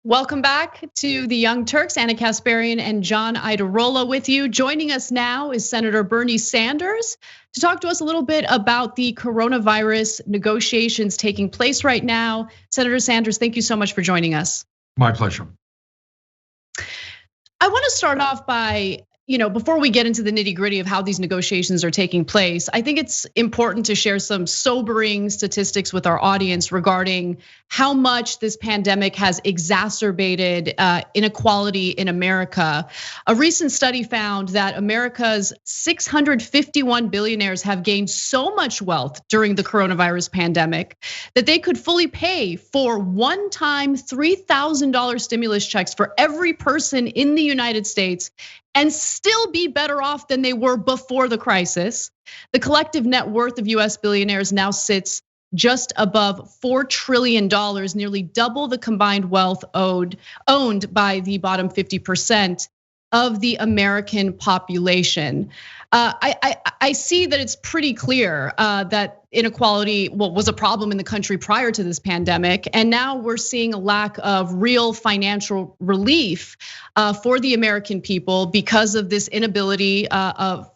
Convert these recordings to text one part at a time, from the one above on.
Welcome back to the Young Turks. Ana Kasparian and John Iadarola with you. Joining us now is Senator Bernie Sanders to talk to us a little bit about the coronavirus negotiations taking place right now. Senator Sanders, thank you so much for joining us. My pleasure. I want to start off by, before we get into the nitty-gritty of how these negotiations are taking place, I think it's important to share some sobering statistics with our audience regarding how much this pandemic has exacerbated inequality in America. A recent study found that America's 651 billionaires have gained so much wealth during the coronavirus pandemic that they could fully pay for one-time $3,000 stimulus checks for every person in the United States and still be better off than they were before the crisis. The collective net worth of US billionaires now sits just above $4 trillion, nearly double the combined wealth owned by the bottom 50% of the American population. I see that it's pretty clear that inequality was a problem in the country prior to this pandemic, and now we're seeing a lack of real financial relief for the American people because of this inability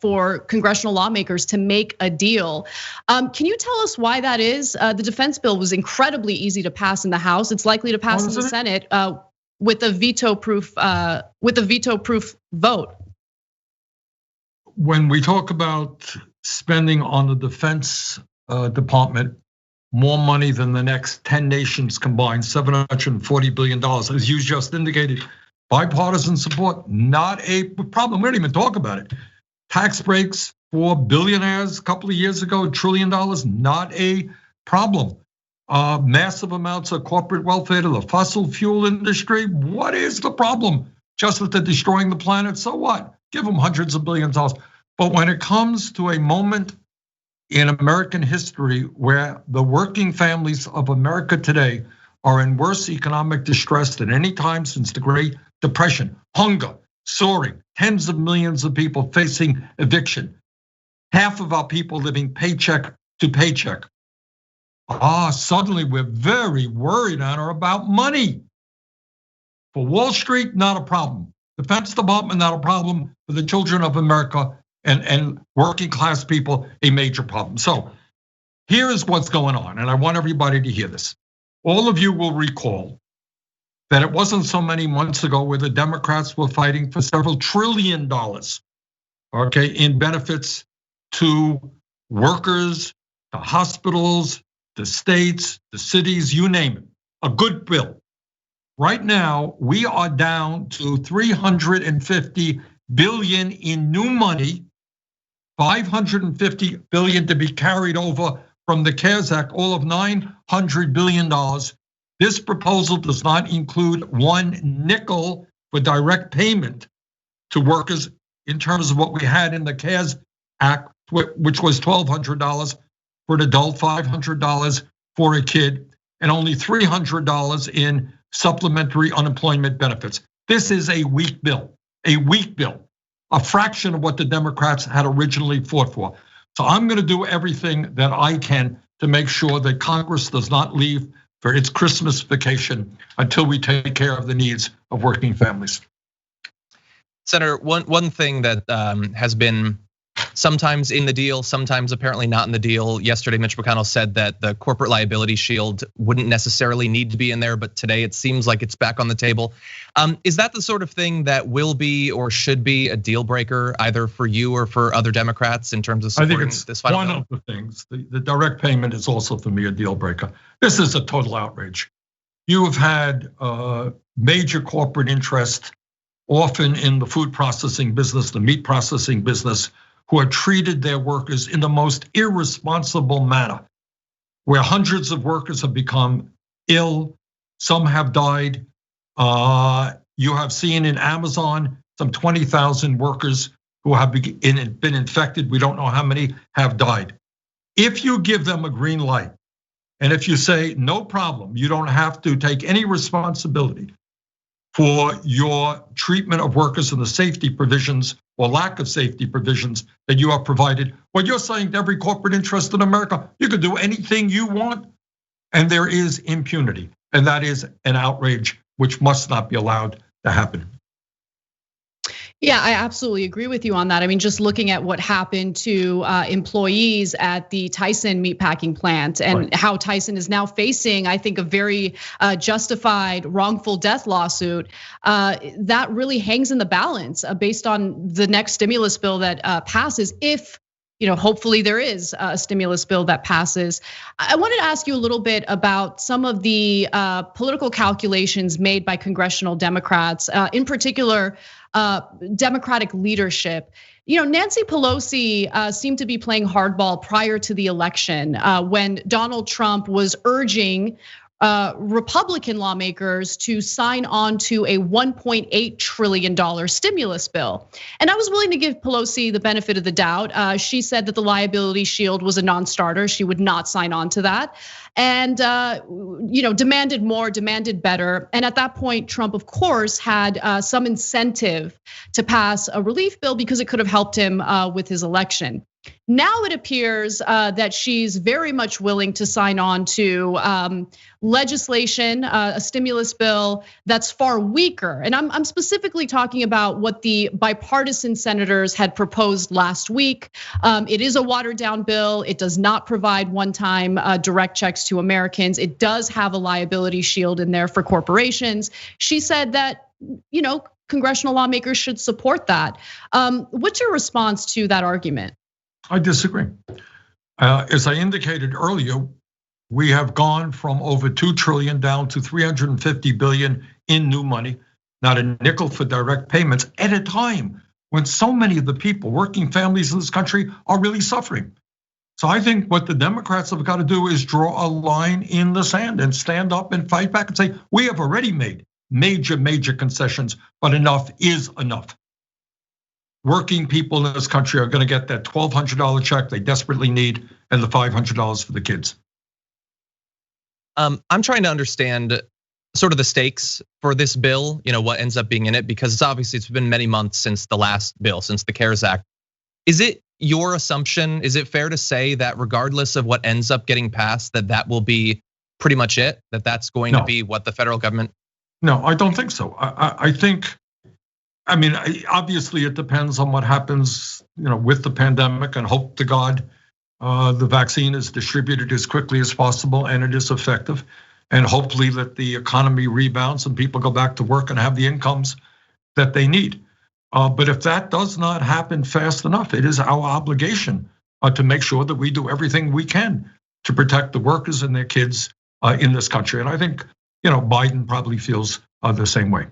for congressional lawmakers to make a deal. Can you tell us why that is? The defense bill was incredibly easy to pass in the House. It's likely to pass in the Senate with a veto-proof vote. When we talk about spending on the Defense Department more money than the next 10 nations combined, $740 billion, as you just indicated, bipartisan support, not a problem. We don't even talk about it. Tax breaks for billionaires a couple of years ago, $1 trillion, not a problem. Massive amounts of corporate welfare to the fossil fuel industry. What is the problem? Just that they're destroying the planet, so what? Give them hundreds of billions of dollars. But when it comes to a moment in American history where the working families of America today are in worse economic distress than any time since the Great Depression, hunger soaring, tens of millions of people facing eviction, half of our people living paycheck to paycheck. Suddenly we're very worried, Anna, about money. For Wall Street, not a problem. Defense Department, not a problem. For the children of America and working class people, a major problem. So here is what's going on, and I want everybody to hear this. All of you will recall that it wasn't so many months ago where the Democrats were fighting for several $1 trillion, okay, in benefits to workers, to hospitals, the states, the cities, you name it, a good bill. Right now, we are down to 350 billion in new money, 550 billion to be carried over from the CARES Act, all of $900 billion. This proposal does not include one nickel for direct payment to workers in terms of what we had in the CARES Act, which was $1,200 for an adult, $500 for a kid, and only $300 in supplementary unemployment benefits. This is a weak bill, a fraction of what the Democrats had originally fought for. So I'm gonna do everything that I can to make sure that Congress does not leave for its Christmas vacation until we take care of the needs of working families. Senator, one thing that has been sometimes in the deal, sometimes apparently not in the deal. Yesterday, Mitch McConnell said that the corporate liability shield wouldn't necessarily need to be in there, but today it seems like it's back on the table. Is that the sort of thing that will be or should be a deal breaker, either for you or for other Democrats in terms of supporting this final bill? One of the things. The direct payment is also for me a deal breaker. This is a total outrage. You have had major corporate interest, often in the food processing business, the meat processing business, who have treated their workers in the most irresponsible manner, where hundreds of workers have become ill, some have died. You have seen in Amazon some 20,000 workers who have been infected. We don't know how many have died. If you give them a green light, and if you say, no problem, you don't have to take any responsibility for your treatment of workers and the safety provisions or lack of safety provisions that you have provided. What you're saying to every corporate interest in America, you can do anything you want, and there is impunity, and that is an outrage which must not be allowed to happen. Yeah, I absolutely agree with you on that. I mean, just looking at what happened to employees at the Tyson meatpacking plant and how Tyson is now facing, I think, a very justified wrongful death lawsuit. That really hangs in the balance based on the next stimulus bill that passes, if hopefully there is a stimulus bill that passes. I wanted to ask you a little bit about some of the political calculations made by congressional Democrats, in particular, Democratic leadership. Nancy Pelosi seemed to be playing hardball prior to the election when Donald Trump was urging Republican lawmakers to sign on to a $1.8 trillion stimulus bill. And I was willing to give Pelosi the benefit of the doubt. She said that the liability shield was a non-starter. She would not sign on to that. And demanded more, demanded better. And at that point, Trump, of course, had some incentive to pass a relief bill because it could have helped him with his election. Now it appears that she's very much willing to sign on to legislation, a stimulus bill that's far weaker. And I'm specifically talking about what the bipartisan senators had proposed last week. It is a watered down bill. It does not provide one-time direct checks to Americans. It does have a liability shield in there for corporations. She said that, congressional lawmakers should support that. What's your response to that argument? I disagree. As I indicated earlier, we have gone from over 2 trillion down to 350 billion in new money, not a nickel for direct payments at a time when so many of the people, working families in this country, are really suffering. So I think what the Democrats have got to do is draw a line in the sand and stand up and fight back and say, we have already made major concessions, but enough is enough. Working people in this country are going to get that $1,200 check they desperately need and the $500 for the kids. I'm trying to understand sort of the stakes for this bill, what ends up being in it, because it's been many months since the last bill, since the CARES Act. Is it your assumption, is it fair to say that regardless of what ends up getting passed, that will be pretty much it, that's going to be what the federal government? No, I don't think so. I think, obviously it depends on what happens, with the pandemic, and hope to God the vaccine is distributed as quickly as possible and it is effective, and hopefully that the economy rebounds and people go back to work and have the incomes that they need. But if that does not happen fast enough, it is our obligation to make sure that we do everything we can to protect the workers and their kids in this country. And I think, Biden probably feels the same way.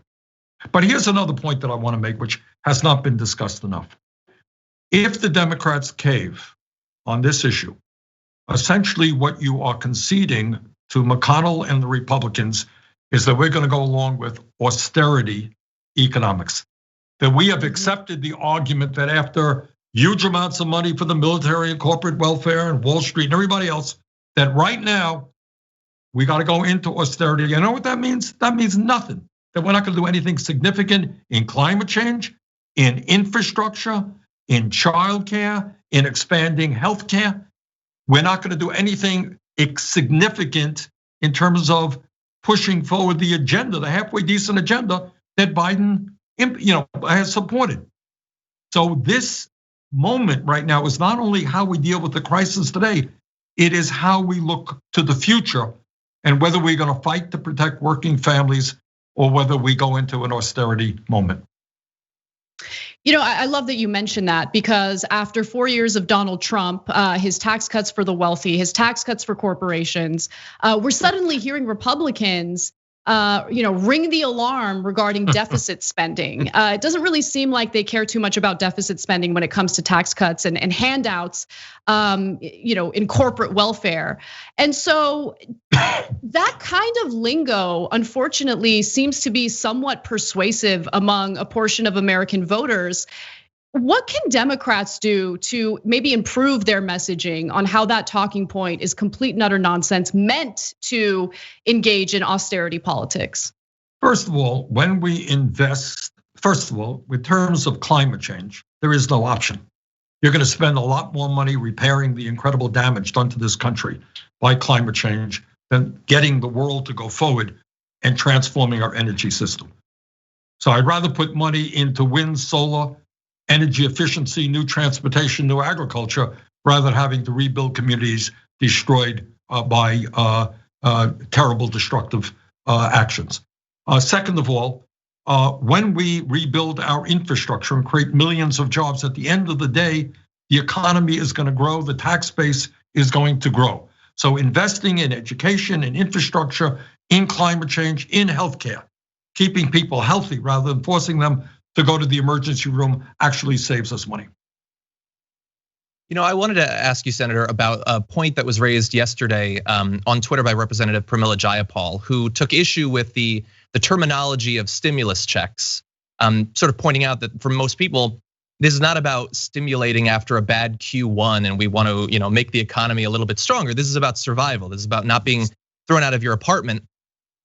But here's another point that I want to make, which has not been discussed enough. If the Democrats cave on this issue, essentially what you are conceding to McConnell and the Republicans is that we're going to go along with austerity economics. That we have accepted the argument that after huge amounts of money for the military and corporate welfare and Wall Street and everybody else, that right now we got to go into austerity. You know what that means? That means nothing. That we're not going to do anything significant in climate change, in infrastructure, in childcare, in expanding healthcare. We're not going to do anything significant in terms of pushing forward the agenda, the halfway decent agenda that Biden, has supported. So this moment right now is not only how we deal with the crisis today, it is how we look to the future and whether we're going to fight to protect working families or whether we go into an austerity moment. I love that you mentioned that, because after 4 years of Donald Trump, his tax cuts for the wealthy, his tax cuts for corporations, we're suddenly hearing Republicans ring the alarm regarding deficit spending. It doesn't really seem like they care too much about deficit spending when it comes to tax cuts and handouts, in corporate welfare. And so that kind of lingo, unfortunately, seems to be somewhat persuasive among a portion of American voters. What can Democrats do to maybe improve their messaging on how that talking point is complete and utter nonsense meant to engage in austerity politics? First of all, when we invest, in terms of climate change, there is no option. You're going to spend a lot more money repairing the incredible damage done to this country by climate change than getting the world to go forward and transforming our energy system. So I'd rather put money into wind, solar, energy efficiency, new transportation, new agriculture, rather than having to rebuild communities destroyed by terrible destructive actions. Second of all, when we rebuild our infrastructure and create millions of jobs, at the end of the day, the economy is going to grow, the tax base is going to grow. So investing in education, in infrastructure, in climate change, in healthcare, keeping people healthy rather than forcing them to go to the emergency room actually saves us money. You know, I wanted to ask you, Senator, about a point that was raised yesterday on Twitter by Representative Pramila Jayapal, who took issue with the terminology of stimulus checks, sort of pointing out that for most people, this is not about stimulating after a bad Q1 and we want to, make the economy a little bit stronger. This is about survival. This is about not being thrown out of your apartment.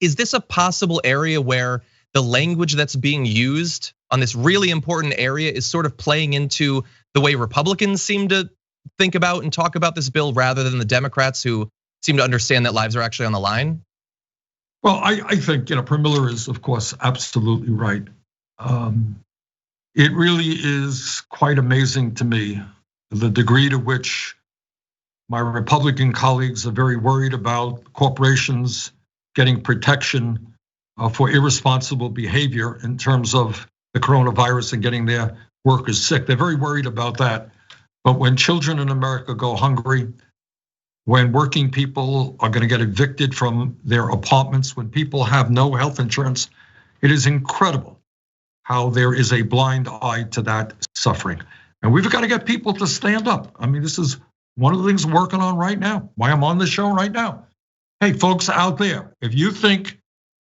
Is this a possible area where the language that's being used on this really important area is sort of playing into the way Republicans seem to think about and talk about this bill rather than the Democrats who seem to understand that lives are actually on the line? Well, I think Pramila is, of course, absolutely right. It really is quite amazing to me the degree to which my Republican colleagues are very worried about corporations getting protection for irresponsible behavior in terms of the coronavirus and getting their workers sick. They're very worried about that. But when children in America go hungry, when working people are going to get evicted from their apartments, when people have no health insurance, it is incredible how there is a blind eye to that suffering. And we've got to get people to stand up. I mean, this is one of the things we're working on right now, why I'm on the show right now. Hey, folks out there, if you think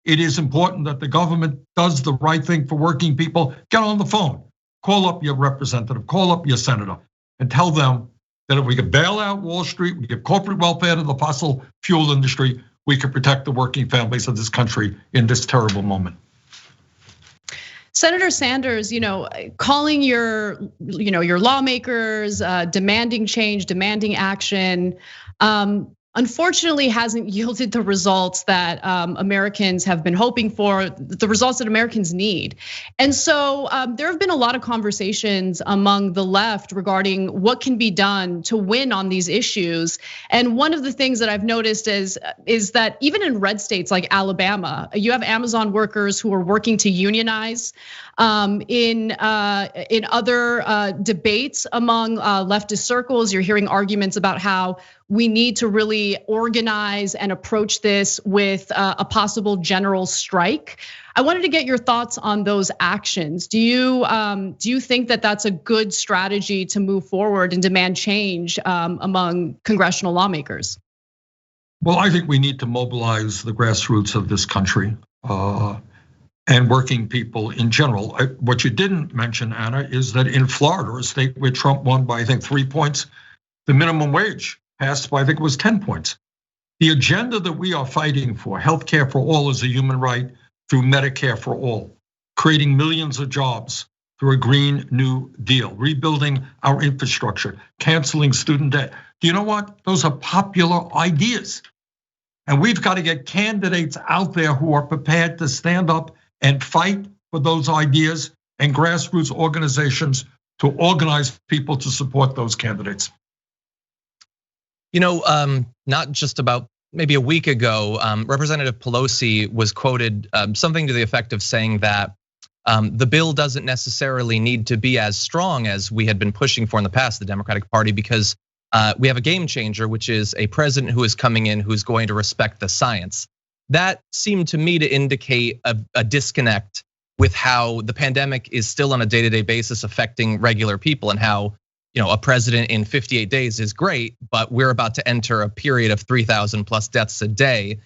it is important that the government does the right thing for working people, get on the phone, call up your representative, call up your senator, and tell them that if we could bail out Wall Street, we give corporate welfare to the fossil fuel industry, we could protect the working families of this country in this terrible moment. Senator Sanders, calling your lawmakers, demanding change, demanding action, unfortunately hasn't yielded the results that Americans have been hoping for, the results that Americans need. And so there have been a lot of conversations among the left regarding what can be done to win on these issues. And one of the things that I've noticed is that even in red states like Alabama, you have Amazon workers who are working to unionize. In other debates among leftist circles, you're hearing arguments about how we need to really organize and approach this with a possible general strike. I wanted to get your thoughts on those actions. Do you think that that's a good strategy to move forward and demand change among congressional lawmakers? Well, I think we need to mobilize the grassroots of this country and working people in general. What you didn't mention, Anna, is that in Florida, a state where Trump won by, I think, 3 points, the minimum wage passed by, I think it was 10 points. The agenda that we are fighting for, healthcare for all is a human right through Medicare for all, creating millions of jobs through a Green New Deal, rebuilding our infrastructure, canceling student debt. Do you know what? Those are popular ideas. And we've got to get candidates out there who are prepared to stand up and fight for those ideas, and grassroots organizations to organize people to support those candidates. Not just about maybe a week ago, Representative Pelosi was quoted something to the effect of saying that the bill doesn't necessarily need to be as strong as we had been pushing for in the past, the Democratic Party, because we have a game changer, which is a president who is coming in who's going to respect the science. That seemed to me to indicate a disconnect with how the pandemic is still on a day-to-day basis affecting regular people, and how a president in 58 days is great, but we're about to enter a period of 3,000 plus deaths a day.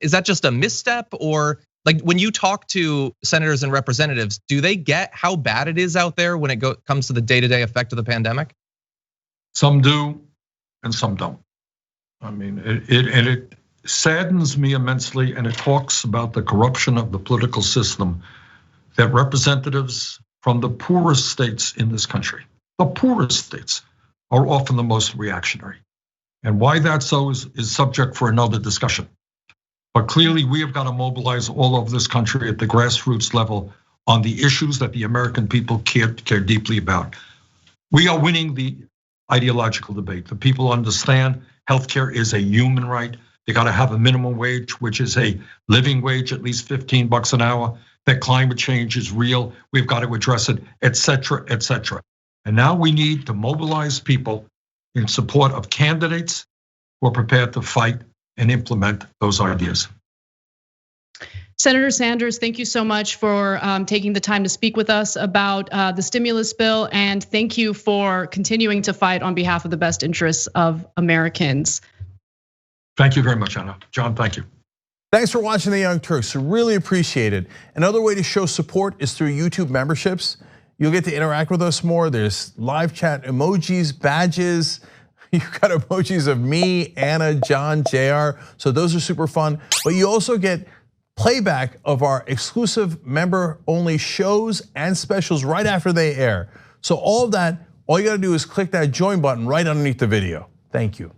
Is that just a misstep? Or like when you talk to senators and representatives, do they get how bad it is out there when it comes to the day-to-day effect of the pandemic? Some do, and some don't. I mean, it saddens me immensely, and it talks about the corruption of the political system, that representatives from the poorest states in this country, the poorest states, are often the most reactionary. And why that's so is subject for another discussion. But clearly, we have got to mobilize all over this country at the grassroots level on the issues that the American people care deeply about. We are winning the ideological debate. The people understand healthcare is a human right. They got to have a minimum wage, which is a living wage, at least 15 bucks an hour. That climate change is real. We've got to address it, et cetera, et cetera. And now we need to mobilize people in support of candidates who are prepared to fight and implement those ideas. Senator Sanders, thank you so much for taking the time to speak with us about the stimulus bill, and thank you for continuing to fight on behalf of the best interests of Americans. Thank you very much, Anna. John, thank you. Thanks for watching The Young Turks, really appreciate it. Another way to show support is through YouTube memberships. You'll get to interact with us more. There's live chat emojis, badges. You've got emojis of me, Anna, John, JR. So those are super fun. But you also get playback of our exclusive member-only shows and specials right after they air. So all of that, all you gotta do is click that join button right underneath the video. Thank you.